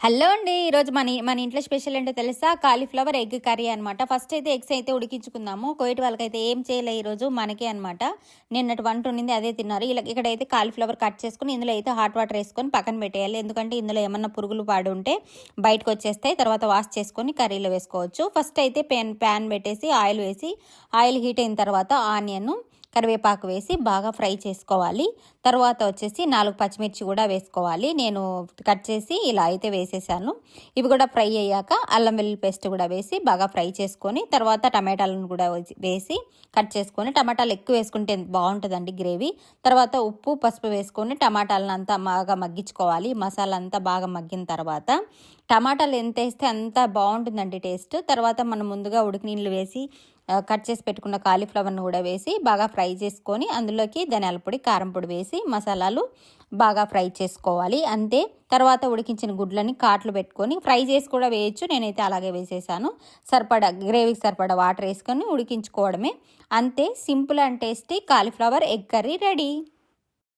Hello అండి. ఈరోజు మన ఇంట్లో స్పెషల్ ఏంటో తెలుసా? కాలీఫ్లవర్ ఎగ్ కర్రీ అనమాట. ఫస్ట్ అయితే ఎగ్స్ అయితే ఉడికించుకుందాము. కోవిడ్ వాళ్ళకైతే ఏం చేయలే ఈరోజు మనకే అనమాట. నిన్నటి వంట ఉండింది అదే తిన్నారు. ఇలా ఇక్కడైతే కాలీఫ్లవర్ కట్ చేసుకుని ఇందులో అయితే హాట్ వాటర్ వేసుకొని పక్కన పెట్టేయాలి. ఎందుకంటే ఇందులో ఏమన్నా పురుగులు పాడు ఉంటే బయటకు వచ్చేస్తాయి. తర్వాత వాష్ చేసుకొని కర్రీలో వేసుకోవచ్చు. ఫస్ట్ అయితే ప్యాన్ పెట్టేసి ఆయిల్ వేసి ఆయిల్ హీట్ అయిన తర్వాత ఆనియన్ కరివేపాకు వేసి బాగా ఫ్రై చేసుకోవాలి. తర్వాత వచ్చేసి 4 పచ్చిమిర్చి కూడా వేసుకోవాలి. నేను కట్ చేసి ఇలా అయితే వేసేసాను. ఇవి కూడా ఫ్రై అయ్యాక అల్లం వెల్లుల్లి పేస్ట్ కూడా వేసి బాగా ఫ్రై చేసుకొని తర్వాత టమాటాలను కూడా వేసి కట్ చేసుకొని, టమాటాలు ఎక్కువ వేసుకుంటే బాగుంటుందండి గ్రేవీ. తర్వాత ఉప్పు పసుపు వేసుకొని టమాటాలను అంతా బాగా మగ్గించుకోవాలి. మసాలా అంతా బాగా మగ్గిన తర్వాత టమాటాలు ఎంత వేస్తే అంత బాగుంటుందండి టేస్ట్. తర్వాత మనం ముందుగా ఉడికి నీళ్ళు వేసి కట్ చేసి పెట్టుకున్న కాలీఫ్లవర్ను కూడా వేసి బాగా ఫ్రై చేసుకొని అందులోకి ధనియాల పొడి కారం పొడి వేసి మసాలాలు బాగా ఫ్రై చేసుకోవాలి. అంతే. తర్వాత ఉడికించిన గుడ్లని కాట్లు పెట్టుకొని ఫ్రై చేసి కూడా వేయచ్చు. నేనైతే అలాగే వేసేసాను. గ్రేవీకి సరిపడా వాటర్ వేసుకొని ఉడికించుకోవడమే. అంతే. Simple and tasty cauliflower egg curry ready.